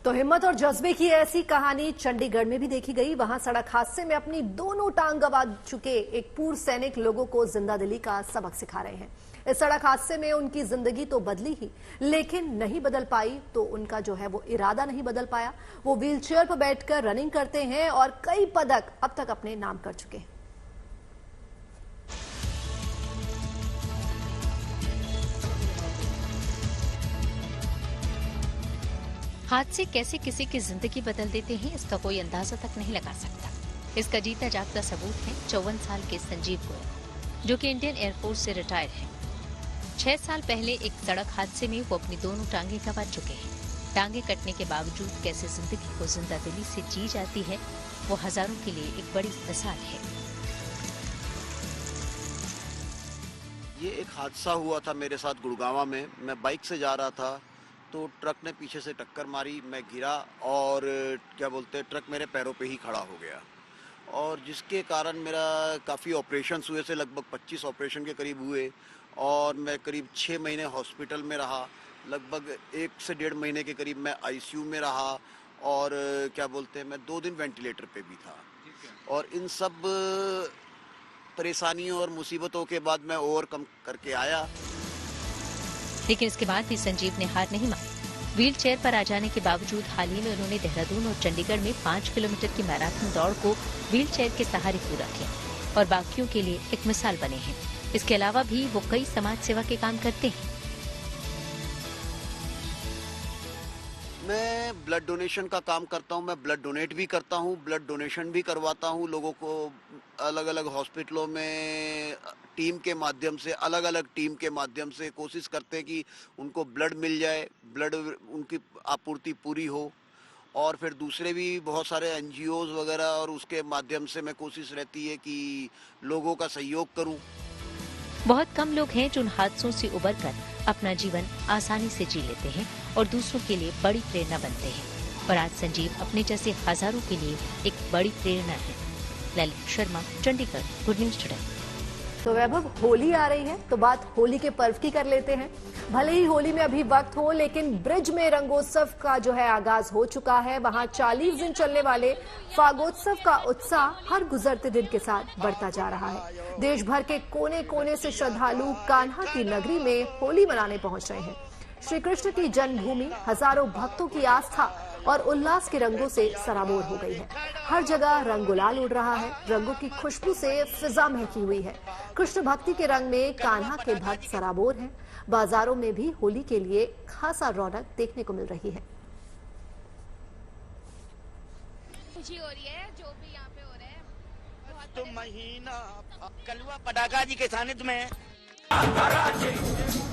तो हिम्मत और जज्बे की ऐसी कहानी चंडीगढ़ में भी देखी गई। वहां सड़क हादसे में अपनी दोनों टांग गंवा चुके एक पूर्व सैनिक लोगों को जिंदादिली का सबक सिखा रहे हैं। इस सड़क हादसे में उनकी जिंदगी तो बदली ही, लेकिन नहीं बदल पाई तो उनका जो है वो इरादा नहीं बदल पाया। वो व्हीलचेयर पर बैठकर रनिंग करते हैं और कई पदक अब तक अपने नाम कर चुके हैं। हादसे कैसे किसी की जिंदगी बदल देते हैं, इसका कोई अंदाजा तक नहीं लगा सकता। इसका जीता जागता सबूत है 54 साल के संजीव गोयल, जो कि इंडियन एयरफोर्स से रिटायर है। 6 साल पहले एक सड़क हादसे में वो अपनी दोनों टांगे गंवा चुके हैं। टांगे कटने के बावजूद कैसे जिंदगी को जिंदादिली से जी जाती है, वो हजारों के लिए एक बड़ी मिसाल है। ये एक हादसा हुआ था मेरे साथ गुड़गांव में। मैं बाइक से जा रहा था तो ट्रक ने पीछे से टक्कर मारी, मैं गिरा और ट्रक मेरे पैरों पे ही खड़ा हो गया, और जिसके कारण मेरा काफ़ी ऑपरेशंस हुए थे, लगभग 25 ऑपरेशन के करीब हुए, और मैं करीब 6 महीने हॉस्पिटल में रहा। लगभग 1 से 1.5 महीने के करीब मैं आईसीयू में रहा, और मैं 2 दिन वेंटिलेटर पे भी था। और इन सब परेशानियों और मुसीबतों के बाद मैं ओवरकम करके आया। लेकिन इसके बाद भी संजीव ने हार नहीं मानी। व्हील चेयर पर आ जाने के बावजूद हाल ही में उन्होंने देहरादून और चंडीगढ़ में 5 किलोमीटर की मैराथन दौड़ को व्हील चेयर के सहारे पूरा किया और बाकियों के लिए एक मिसाल बने हैं। इसके अलावा भी वो कई समाज सेवा के काम करते हैं। मैं ब्लड डोनेशन का काम करता हूं। मैं ब्लड डोनेट भी करता हूं, ब्लड डोनेशन भी करवाता हूं लोगों को। अलग अलग हॉस्पिटलों में टीम के माध्यम से, अलग अलग टीम के माध्यम से कोशिश करते हैं कि उनको ब्लड मिल जाए, ब्लड उनकी आपूर्ति पूरी हो। और फिर दूसरे भी बहुत सारे एनजीओज वगैरह, और उसके माध्यम से मैं कोशिश रहती है कि लोगों का सहयोग करूं। बहुत कम लोग हैं जो उन हादसों से उबरकर अपना जीवन आसानी से जी लेते हैं और दूसरों के लिए बड़ी प्रेरणा बनते हैं। और आज संजीव अपने जैसे हजारों के लिए एक बड़ी प्रेरणा है। Lalit Sharma, Chandigarh, good news today. तो वैभव, होली आ रही है तो बात होली के पर्व की कर लेते हैं। भले ही होली में अभी वक्त हो, लेकिन ब्रिज में रंगोत्सव का जो है आगाज हो चुका है। वहां 40 दिन चलने वाले फागोत्सव का उत्साह हर गुजरते दिन के साथ बढ़ता जा रहा है। देश भर के कोने कोने से श्रद्धालु कान्हा की नगरी में होली मनाने पहुंच रहे हैं। श्री कृष्ण की जन्मभूमि हजारों भक्तों की आस्था और उल्लास के रंगों से सराबोर हो गई है। हर जगह रंग गुलाल उड़ रहा है। रंगों की खुशबू से फिजा महकी हुई है। कृष्ण भक्ति के रंग में कान्हा के भक्त सराबोर हैं। बाजारों में भी होली के लिए खासा रौनक देखने को मिल रही है। खुशी हो रही है जो भी यहाँ पे हो रहा है। तो महीना कलवा पटाखा जी के सानिध्य में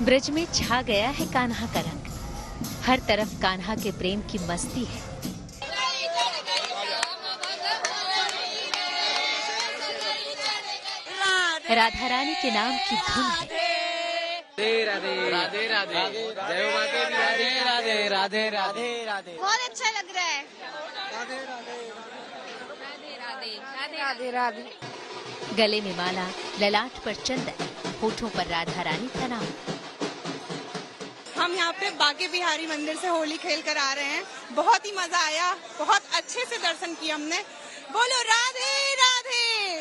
ब्रिज में छा गया है कान्हा का रंग। हर तरफ कान्हा के प्रेम की मस्ती है। राधा रानी के नाम की धुन है। राधे राधे राधे जय माता दी, राधे राधे राधे राधे राधे। बहुत अच्छा लग रहा है। राधे राधे राधे राधे राधे राधे। गले में माला, ललाट पर चंदन, होठों पर राधा रानी का नाम। हम यहाँ पे बांके बिहारी मंदिर से होली खेल कर आ रहे हैं। बहुत ही मजा आया, बहुत अच्छे से दर्शन किया हमने। बोलो राधे राधे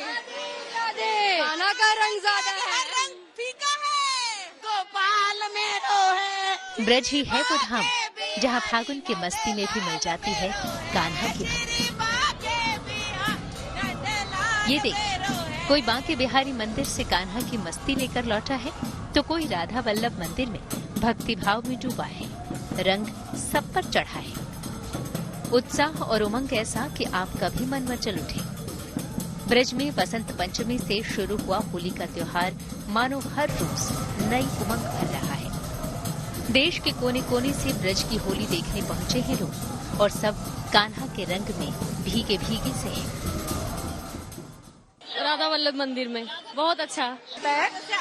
राधे। कान्हा का रंग ज्यादा है, रंग फीका है, गोपाल मेरो है। ब्रज ही है वो धाम जहाँ फागुन की मस्ती में भी मिल जाती है कान्हा की भक्ति। ये देख, कोई बांके बिहारी मंदिर से कान्हा की मस्ती लेकर लौटा है तो कोई राधा वल्लभ मंदिर में भक्ति भाव में डूबा है। रंग सब पर चढ़ा है। उत्साह और उमंग ऐसा कि आपका भी मन मचल उठे। ब्रज में बसंत पंचमी से शुरू हुआ होली का त्योहार मानो हर रोज नई उमंग भर रहा है। देश के कोने कोने से ब्रज की होली देखने पहुंचे हैं लोग, और सब कान्हा के रंग में भीगे भीगे से हैं। राधा वल्लभ मंदिर में बहुत अच्छा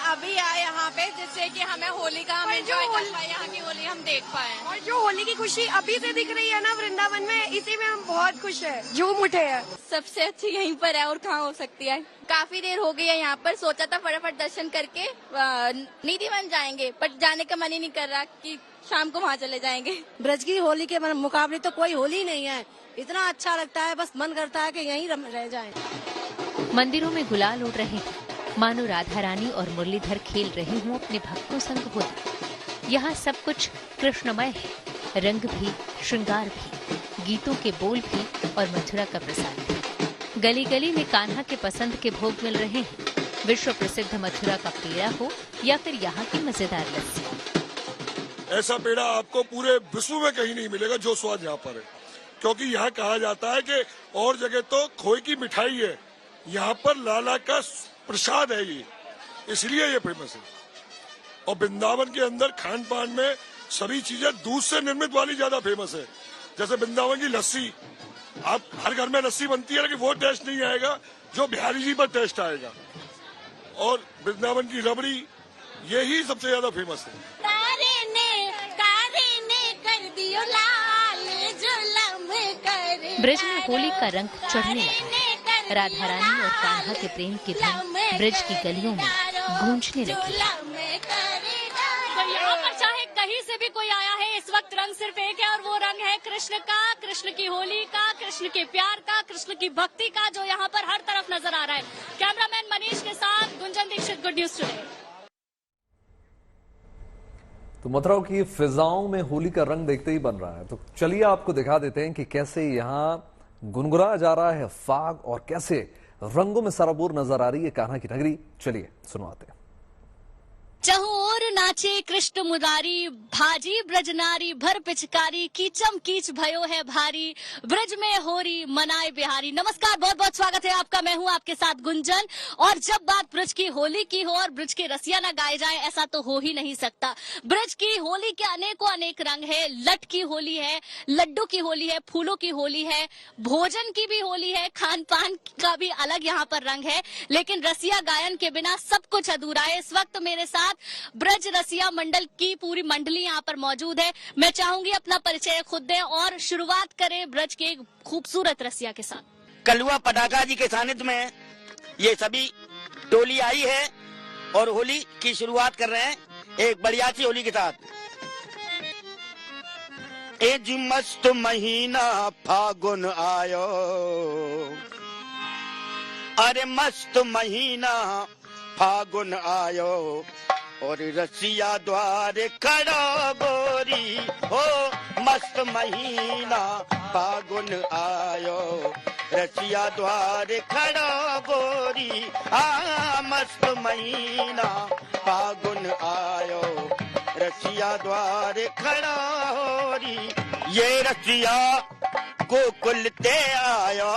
अभी आए यहाँ पे, जिससे कि हमें होली का हम एंजॉय कर पाए, यहाँ की होली हम देख पाए। और जो होली की खुशी अभी से दिख रही है ना वृंदावन में, इसी में हम बहुत खुश है, झूम उठे हैं। सबसे अच्छी यहीं पर है और कहाँ हो सकती है। काफी देर हो गई है यहाँ पर, सोचा था फटाफट दर्शन करके निधि बन जाएंगे, पर जाने का मन ही नहीं कर रहा कि शाम को वहाँ चले जाएंगे। ब्रज की होली के मुकाबले तो कोई होली नहीं है। इतना अच्छा लगता है, बस मन करता है कि यहीं रह जाएं। मंदिरों में गुलाल उड़ रहे हैं, मानो राधा रानी और मुरलीधर खेल रहे हों अपने भक्तों संग होली। यहाँ सब कुछ कृष्णमय है, रंग भी, श्रृंगार भी, गीतों के बोल भी और मथुरा का प्रसाद भी। गली गली में कान्हा के पसंद के भोग मिल रहे हैं। विश्व प्रसिद्ध मथुरा का पेड़ा हो या फिर यहाँ की मजेदार लस्सी। ऐसा पेड़ा आपको पूरे विश्व में कहीं नहीं मिलेगा जो स्वाद यहाँ पर है, क्योंकि यहाँ कहा जाता है कि और जगह तो खोए की मिठाई है, यहाँ पर लाला का प्रसाद है ये, इसलिए ये फेमस है। और वृंदावन के अंदर खान पान में सभी चीजें दूध से निर्मित वाली ज्यादा फेमस है। जैसे वृंदावन की लस्सी, आप हर घर में लस्सी बनती है लेकिन वो टेस्ट नहीं आएगा जो बिहारी जी पर टेस्ट आएगा। और वृंदावन की रबड़ी, यही सबसे ज्यादा फेमस है। ब्रज में होली का रंग चढ़ने लगा। राधा रानी और कान्हा के प्रेम की धुन ब्रज की गलियों में गूंजने लगी। तो यहाँ पर चाहे कहीं से भी कोई आया है, इस वक्त रंग सिर्फ एक है और वो रंग है कृष्ण का, कृष्ण की होली का, कृष्ण के प्यार का, कृष्ण की भक्ति का, जो यहाँ पर हर तरफ नजर आ रहा है। कैमरामैन मनीष के साथ Gunjan Dikshit, good news today. तो मथुरा की फिजाओं में होली का रंग देखते ही बन रहा है। तो चलिए आपको दिखा देते हैं कि कैसे यहाँ गुनगुनाया जा रहा है फाग और कैसे रंगों में सराबोर नजर आ रही है कान्हा की नगरी। चलिए सुनवाते हैं। चहुओर नाचे कृष्ण मुरारी, भाजी ब्रजनारी भर पिचकारी, कीचम कीच भयो है भारी, ब्रज में होरी मनाए बिहारी। नमस्कार, बहुत बहुत स्वागत है आपका, मैं हूं आपके साथ गुंजन। और जब बात ब्रज की होली की हो और ब्रज के रसिया न गाए जाए, ऐसा तो हो ही नहीं सकता। ब्रज की होली के अनेकों अनेक रंग है। लट की होली है, लड्डू की होली है, फूलों की होली है, भोजन की भी होली है, खान पान का भी अलग यहाँ पर रंग है। लेकिन रसिया गायन के बिना सब कुछ अधूरा है। इस वक्त मेरे साथ ब्रज रसिया मंडल की पूरी मंडली यहाँ पर मौजूद है। मैं चाहूंगी अपना परिचय खुद दें और शुरुआत करें ब्रज के खूबसूरत रसिया के साथ। कलुआ पटाखा जी के सानिध्य में ये सभी टोली आई है और होली की शुरुआत कर रहे हैं एक बढ़िया सी होली के साथ। एज मस्त महीना फागुन आयो, अरे मस्त महीना फागुन आयो, और रसिया द्वारे खड़ा गोरी, हो मस्त महीना फागुन आयो, रसिया द्वारे खड़ा गोरी, मस्त महीना फागुन आयो, रसिया द्वारे खड़ा होरी। ये रसिया गोकुल ते आयो,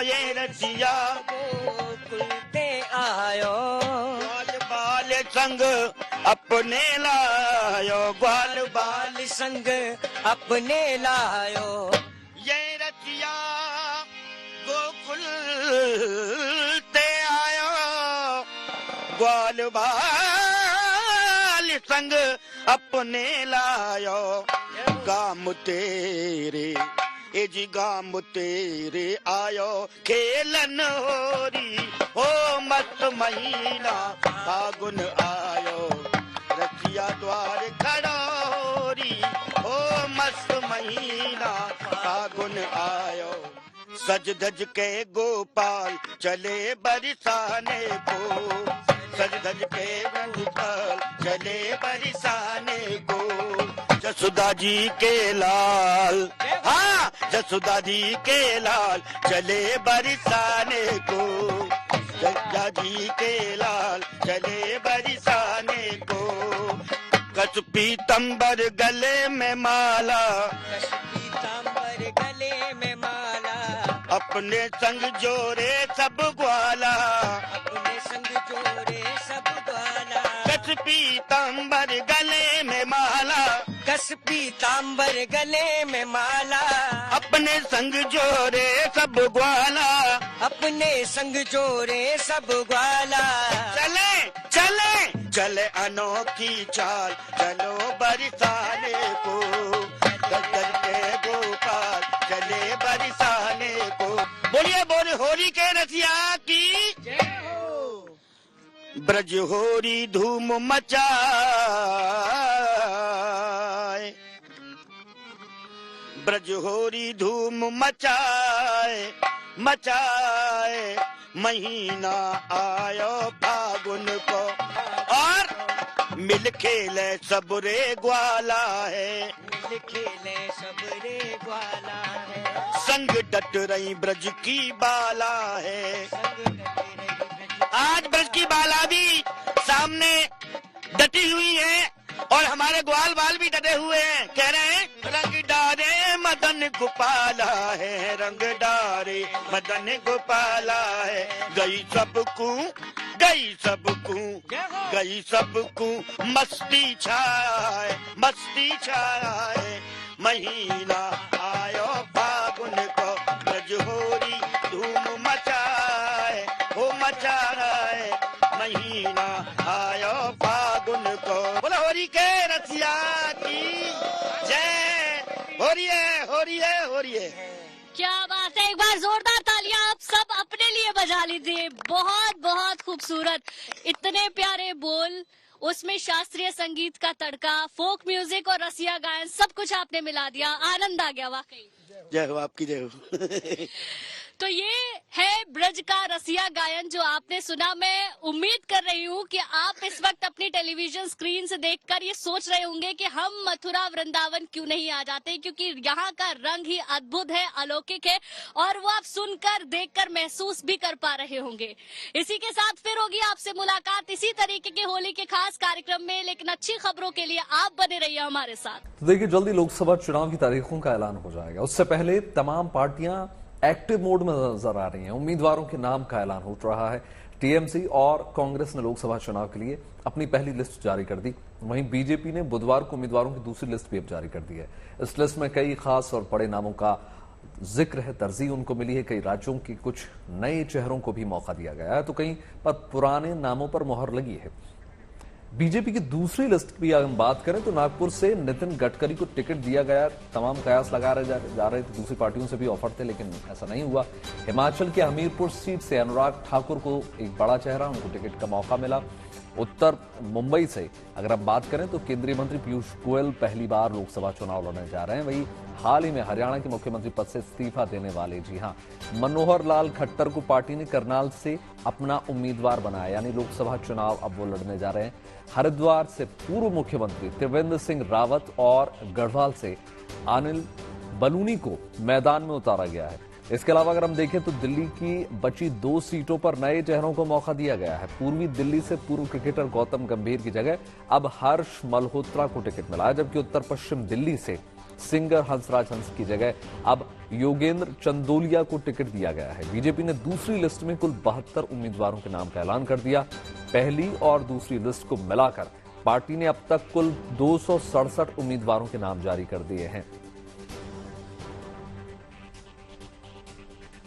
ये रसिया गोकुल ते आयो, बाल संग अपने लायो, ग्वाल बाल संग अपने लायो। ये रसिया गोकुल ते आयो, ग्वाल बाल संग अपने लायो। गाम तेरे ए जी गाम तेरे आयो, खेलन होरी, हो मस्त महीना फागुन आयो, रसिया द्वार खड़ा होरी, हो मस्त महीना फागुन आयो। सज धज के गोपाल चले बरसाने को, सज धज के गोपाल चले बरसाने को, जसुदा जी के लाल, हाँ जसुदा जी के लाल चले बरसाने को, जसुदा जी के लाल चले बरसाने को। कस पीतम्बर गले में माला, कस पीतम्बर गले में माला, अपने संग जोरे सब ग्वाला, अपने संग जोरे सब ग्वाला। कस पीतम्बर गले में माला, कस पीताम्बर गले में माला, अपने संग जोरे सब ग्वाला, अपने संग जोरे सब ग्वाला। चले चले चले अनोखी चाल, चलो बरसाने को, दल के गोपाल चले बरसाने को। बोलिए बोले होली के रसिया की जय हो। ब्रज होरी धूम मचाए, ब्रज होरी धूम मचाए मचाए, महीना आयो फागुन को, और मिल खेले सब रे ग्वाला है, मिल खेले सब रे ग्वाला है, संग डट रही ब्रज की बाला है। आज ब्रज की बाला भी सामने डटी हुई है और हमारे ग्वाल बाल भी डटे हुए हैं। कह रहे हैं रंग डारे मदन गोपाला है, रंग डारे मदन गोपाला है, गई सबको गई सबको गई सबको मस्ती छाए मस्ती छाए, महीना आयो फागुन को, ब्रज होरी धूम मचाए हो मचाए, महीना आयो फागुन को। बोला होरी के रसिया की जय, होरी है होरी है होरी है। क्या बात है, एक बार जोरदार तालियां आप सब अपने लिए बजा लीजिए। बहुत बहुत खूबसूरत, इतने प्यारे बोल, उसमें शास्त्रीय संगीत का तड़का, फोक म्यूजिक और रसिया गायन, सब कुछ आपने मिला दिया। आनंद आ गया वाकई। जय हो आपकी जय हो। तो ये है ब्रज का रसिया गायन जो आपने सुना। मैं उम्मीद कर रही हूँ कि आप इस वक्त अपनी टेलीविजन स्क्रीन से देखकर ये सोच रहे होंगे कि हम मथुरा वृंदावन क्यों नहीं आ जाते, क्योंकि यहाँ का रंग ही अद्भुत है, अलौकिक है, और वो आप सुनकर देखकर महसूस भी कर पा रहे होंगे। इसी के साथ फिर होगी आपसे मुलाकात इसी तरीके के होली के खास कार्यक्रम में, लेकिन अच्छी खबरों के लिए आप बने रहिए हमारे साथ। तो देखिए, जल्दी लोकसभा चुनाव की तारीखों का ऐलान हो जाएगा। उससे पहले तमाम पार्टियां एक्टिव मोड में नजर आ रही हैं। उम्मीदवारों के नाम का ऐलान हो रहा है। टीएमसी और कांग्रेस ने लोकसभा चुनाव के लिए अपनी पहली लिस्ट जारी कर दी। वहीं बीजेपी ने बुधवार को उम्मीदवारों की दूसरी लिस्ट भी अब जारी कर दी है। इस लिस्ट में कई खास और बड़े नामों का जिक्र है, तरजीह उनको मिली है। कई राज्यों के कुछ नए चेहरों को भी मौका दिया गया है, तो कहीं पर पुराने नामों पर मोहर लगी है। बीजेपी की दूसरी लिस्ट की अगर हम बात करें तो नागपुर से नितिन गडकरी को टिकट दिया गया। तमाम कयास लगा जा रहे थे, दूसरी पार्टियों से भी ऑफर थे, लेकिन ऐसा नहीं हुआ। हिमाचल के हमीरपुर सीट से अनुराग ठाकुर को एक बड़ा चेहरा, उनको टिकट का मौका मिला। उत्तर मुंबई से अगर हम बात करें तो केंद्रीय मंत्री पीयूष गोयल पहली बार लोकसभा चुनाव लड़ने जा रहे हैं। वहीं हाल ही में हरियाणा के मुख्यमंत्री पद से इस्तीफा देने वाले, जी हां, मनोहर लाल खट्टर को पार्टी ने करनाल से अपना उम्मीदवार बनाया, यानी लोकसभा चुनाव अब वो लड़ने जा रहे हैं। हरिद्वार से पूर्व मुख्यमंत्री त्रिवेंद्र सिंह रावत और गढ़वाल से अनिल बलूनी को मैदान में उतारा गया है। इसके अलावा अगर हम देखें तो दिल्ली की बची 2 सीटों पर नए चेहरों को मौका दिया गया है। पूर्वी दिल्ली से पूर्व क्रिकेटर गौतम गंभीर की जगह अब हर्ष मल्होत्रा को टिकट मिला है, जबकि उत्तर पश्चिम दिल्ली से सिंगर हंसराज हंस की जगह अब योगेंद्र चंदोलिया को टिकट दिया गया है। बीजेपी ने दूसरी लिस्ट में कुल 72 उम्मीदवारों के नाम का ऐलान कर दिया। पहली और दूसरी लिस्ट को मिलाकर पार्टी ने अब तक कुल 267 उम्मीदवारों के नाम जारी कर दिए हैं।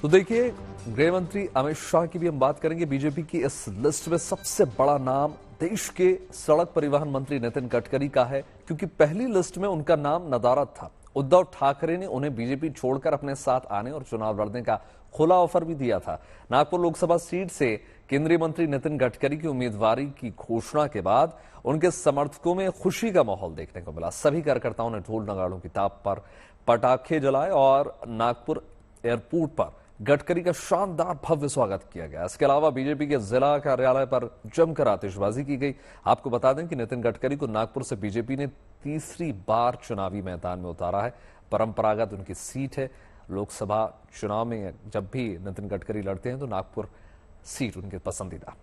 तो देखिए, गृह मंत्री अमित शाह की भी हम बात करेंगे। बीजेपी की इस लिस्ट में सबसे बड़ा नाम देश के सड़क परिवहन मंत्री नितिन गडकरी का है, क्योंकि पहली लिस्ट में उनका नाम नदारद था। उद्धव ठाकरे ने उन्हें बीजेपी छोड़कर अपने साथ आने और चुनाव लड़ने का खुला ऑफर भी दिया था। नागपुर लोकसभा सीट से केंद्रीय मंत्री नितिन गडकरी की उम्मीदवारी की घोषणा के बाद उनके समर्थकों में खुशी का माहौल देखने को मिला। सभी कार्यकर्ताओं ने ढोल नगाड़ों की ताप पर पटाखे जलाए और नागपुर एयरपोर्ट पर गडकरी का शानदार भव्य स्वागत किया गया। इसके अलावा बीजेपी के जिला कार्यालय पर जमकर आतिशबाजी की गई। आपको बता दें कि नितिन गडकरी को नागपुर से बीजेपी ने तीसरी बार चुनावी मैदान में उतारा है। परंपरागत उनकी सीट है। लोकसभा चुनाव में जब भी नितिन गडकरी लड़ते हैं तो नागपुर सीट उनकी पसंदीदा।